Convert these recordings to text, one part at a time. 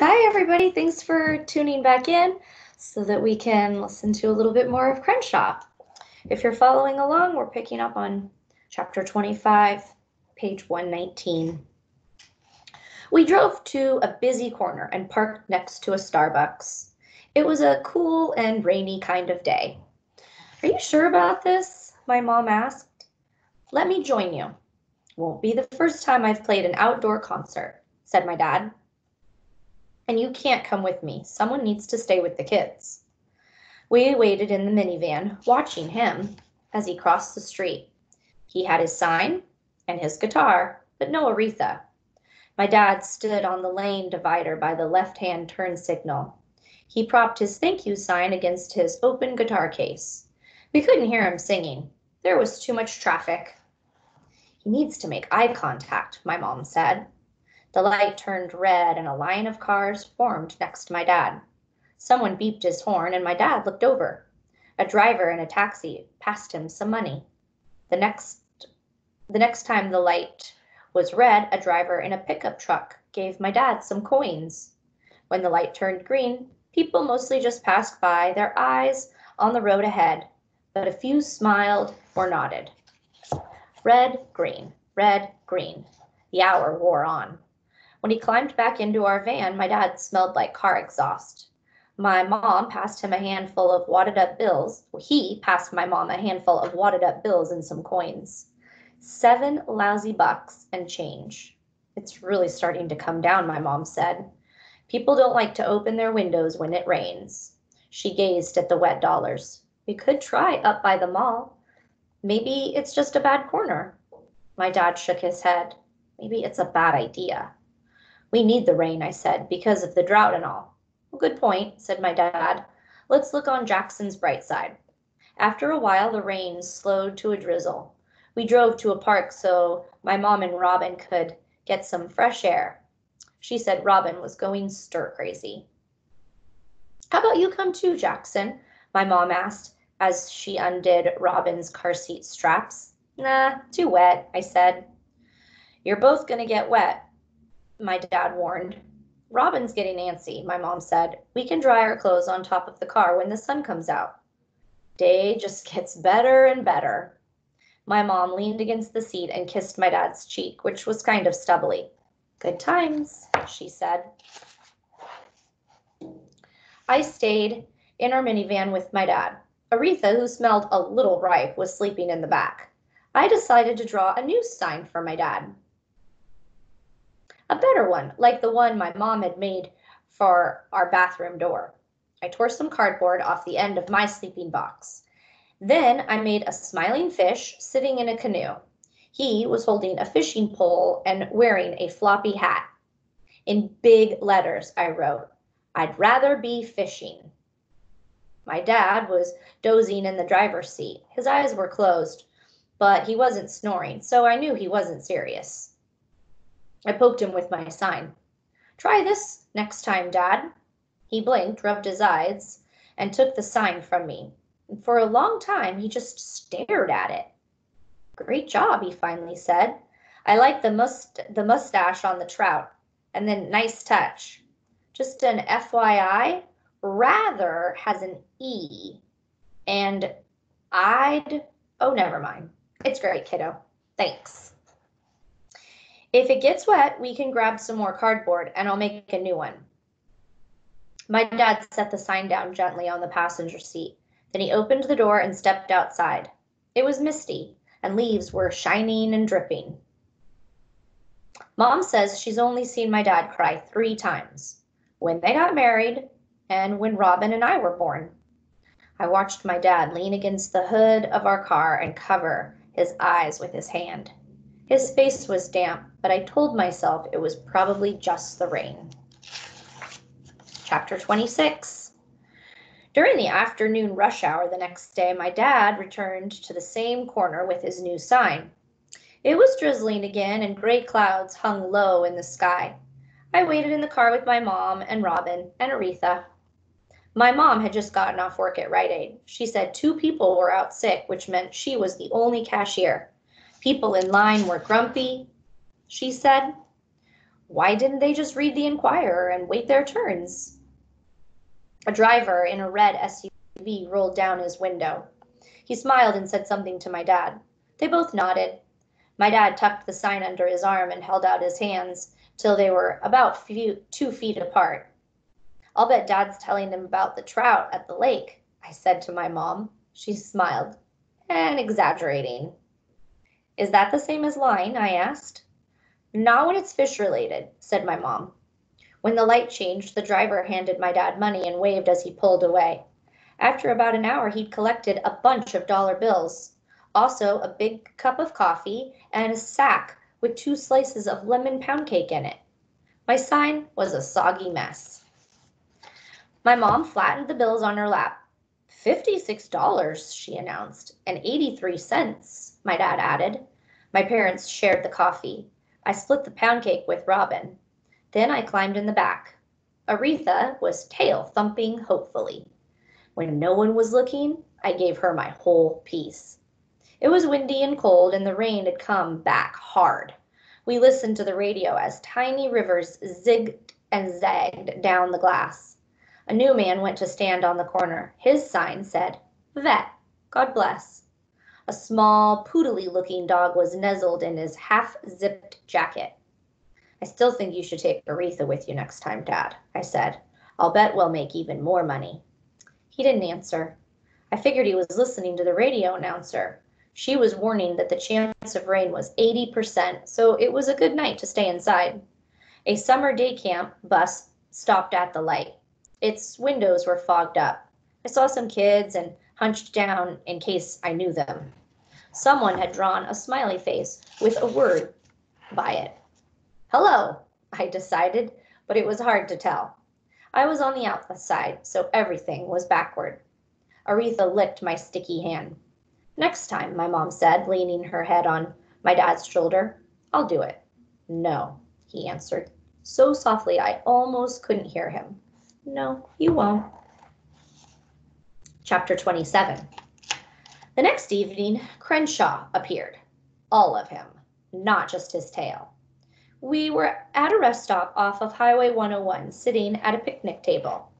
Hi, everybody. Thanks for tuning back in so that we can listen to a little bit more of Crenshaw. If you're following along, we're picking up on chapter 25, page 119. We drove to a busy corner and parked next to a Starbucks. It was a cool and rainy kind of day. Are you sure about this? My mom asked. Let me join you. Won't be the first time I've played an outdoor concert, said my dad. And you can't come with me. Someone needs to stay with the kids. We waited in the minivan, watching him as he crossed the street. He had his sign and his guitar, but no Aretha. My dad stood on the lane divider by the left-hand turn signal. He propped his thank you sign against his open guitar case. We couldn't hear him singing. There was too much traffic. He needs to make eye contact, my mom said. The light turned red and a line of cars formed next to my dad. Someone beeped his horn and my dad looked over. A driver in a taxi passed him some money. The next time the light was red, a driver in a pickup truck gave my dad some coins. When the light turned green, people mostly just passed by, their eyes on the road ahead, but a few smiled or nodded. Red, green, red, green. The hour wore on. When he climbed back into our van, my dad smelled like car exhaust. My mom passed him a handful of wadded up bills. He passed my mom a handful of wadded up bills and some coins. 7 lousy bucks and change. It's really starting to come down, my mom said. People don't like to open their windows when it rains. She gazed at the wet dollars. We could try up by the mall. Maybe it's just a bad corner. My dad shook his head. Maybe it's a bad idea. We need the rain, I said, because of the drought and all. Good point, said my dad. Let's look on Jackson's bright side. After a while, the rain slowed to a drizzle. We drove to a park so my mom and Robin could get some fresh air. She said Robin was going stir-crazy. How about you come too, Jackson? My mom asked as she undid Robin's car seat straps. Nah, too wet, I said. You're both gonna get wet, my dad warned. Robin's getting antsy, my mom said. We can dry our clothes on top of the car when the sun comes out. Day just gets better and better. My mom leaned against the seat and kissed my dad's cheek, which was kind of stubbly. Good times, she said. I stayed in our minivan with my dad. Aretha, who smelled a little ripe, was sleeping in the back. I decided to draw a new sign for my dad. A better one, like the one my mom had made for our bathroom door. I tore some cardboard off the end of my sleeping box. Then I made a smiling fish sitting in a canoe. He was holding a fishing pole and wearing a floppy hat. In big letters, I wrote, I'd rather be fishing. My dad was dozing in the driver's seat. His eyes were closed, but he wasn't snoring, so I knew he wasn't serious. I poked him with my sign. Try this next time, Dad. He blinked, rubbed his eyes, and took the sign from me. And for a long time, he just stared at it. Great job, he finally said. I like the mustache on the trout. And then nice touch. Just an FYI, rather has an E. And oh, never mind. It's great, kiddo. Thanks. If it gets wet, we can grab some more cardboard and I'll make a new one. My dad set the sign down gently on the passenger seat. Then he opened the door and stepped outside. It was misty and leaves were shining and dripping. Mom says she's only seen my dad cry 3 times. When they got married and when Robin and I were born. I watched my dad lean against the hood of our car and cover his eyes with his hand. His face was damp, but I told myself it was probably just the rain. Chapter 26. During the afternoon rush hour the next day, my dad returned to the same corner with his new sign. It was drizzling again, and gray clouds hung low in the sky. I waited in the car with my mom and Robin and Aretha. My mom had just gotten off work at Rite Aid. She said 2 people were out sick, which meant she was the only cashier. People in line were grumpy, she said. Why didn't they just read the Inquirer and wait their turns? A driver in a red SUV rolled down his window. He smiled and said something to my dad. They both nodded. My dad tucked the sign under his arm and held out his hands till they were about 2 feet apart. I'll bet Dad's telling them about the trout at the lake, I said to my mom. She smiled. And exaggerating. Is that the same as lying? I asked. Not when it's fish related, said my mom. When the light changed, the driver handed my dad money and waved as he pulled away. After about an hour, he'd collected a bunch of dollar bills, also a big cup of coffee and a sack with 2 slices of lemon pound cake in it. My sign was a soggy mess. My mom flattened the bills on her lap. $56, she announced, and 83 cents, my dad added. My parents shared the coffee. I split the pound cake with Robin. Then I climbed in the back. Aretha was tail thumping hopefully. When no one was looking, I gave her my whole piece. It was windy and cold, and the rain had come back hard. We listened to the radio as tiny rivers zigged and zagged down the glass. A new man went to stand on the corner. His sign said, Vet, God bless. A small, poodly-looking dog was nuzzled in his half-zipped jacket. I still think you should take Aretha with you next time, Dad, I said. I'll bet we'll make even more money. He didn't answer. I figured he was listening to the radio announcer. She was warning that the chance of rain was 80%, so it was a good night to stay inside. A summer day camp bus stopped at the light. Its windows were fogged up. I saw some kids and hunched down in case I knew them. Someone had drawn a smiley face with a word by it. Hello, I decided, but it was hard to tell. I was on the outside, so everything was backward. Aretha licked my sticky hand. Next time, my mom said, leaning her head on my dad's shoulder, I'll do it. No, he answered, so softly I almost couldn't hear him. No, you won't. Chapter 27. The next evening, Crenshaw appeared. All of him, not just his tail. We were at a rest stop off of Highway 101, sitting at a picnic table.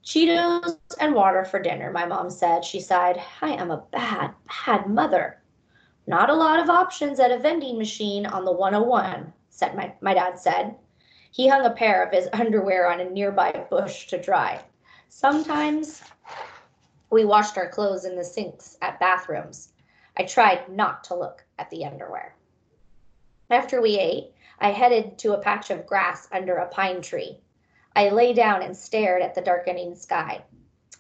Cheetos and water for dinner, my mom said. She sighed. I am a bad, bad mother. Not a lot of options at a vending machine on the 101, my dad said. He hung a pair of his underwear on a nearby bush to dry. Sometimes we washed our clothes in the sinks at bathrooms. I tried not to look at the underwear. After we ate, I headed to a patch of grass under a pine tree. I lay down and stared at the darkening sky.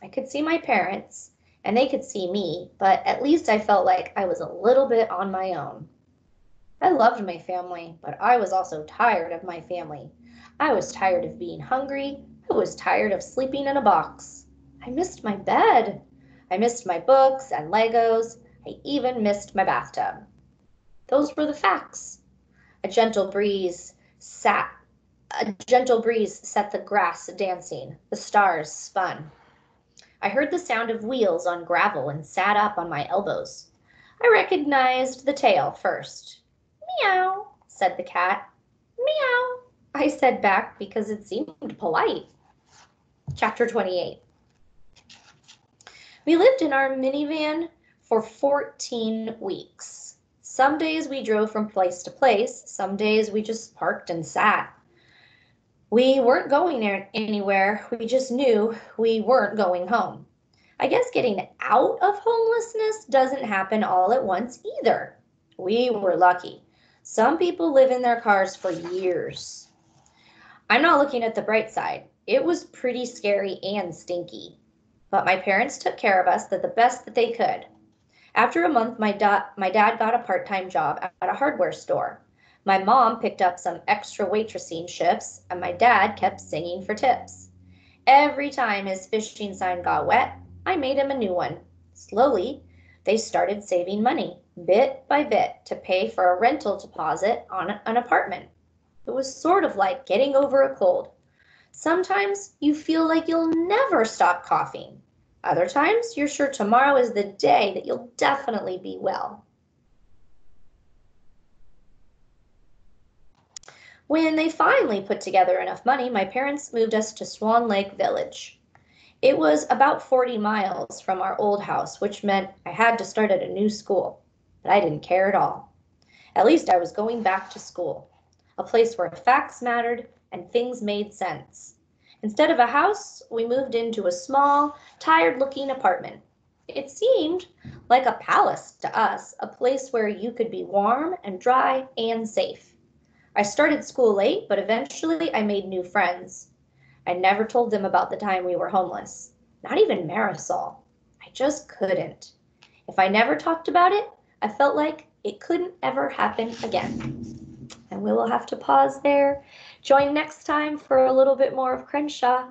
I could see my parents, and they could see me, but at least I felt like I was a little bit on my own. I loved my family, but I was also tired of my family. I was tired of being hungry. I was tired of sleeping in a box. I missed my bed. I missed my books and Legos. I even missed my bathtub. Those were the facts. A gentle breeze set the grass dancing. The stars spun. I heard the sound of wheels on gravel and sat up on my elbows. I recognized the tail first. Meow, said the cat. Meow, I said back because it seemed polite. Chapter 28. We lived in our minivan for 14 weeks. Some days we drove from place to place. Some days we just parked and sat. We weren't going anywhere. We just knew we weren't going home. I guess getting out of homelessness doesn't happen all at once either. We were lucky. Some people live in their cars for years. I'm not looking at the bright side. It was pretty scary and stinky. But my parents took care of us the best that they could. After a month, my dad got a part-time job at a hardware store. My mom picked up some extra waitressing shifts, and my dad kept singing for tips. Every time his fishing sign got wet, I made him a new one. Slowly, they started saving money, bit by bit, to pay for a rental deposit on an apartment. It was sort of like getting over a cold. Sometimes you feel like you'll never stop coughing. Other times, you're sure tomorrow is the day that you'll definitely be well. When they finally put together enough money, my parents moved us to Swan Lake Village. It was about 40 miles from our old house, which meant I had to start at a new school. But I didn't care at all. At least I was going back to school, a place where facts mattered and things made sense. Instead of a house, we moved into a small, tired-looking apartment. It seemed like a palace to us, a place where you could be warm and dry and safe. I started school late, but eventually I made new friends. I never told them about the time we were homeless. Not even Marisol. I just couldn't. If I never talked about it, I felt like it couldn't ever happen again. And we will have to pause there. Join next time for a little bit more of Crenshaw.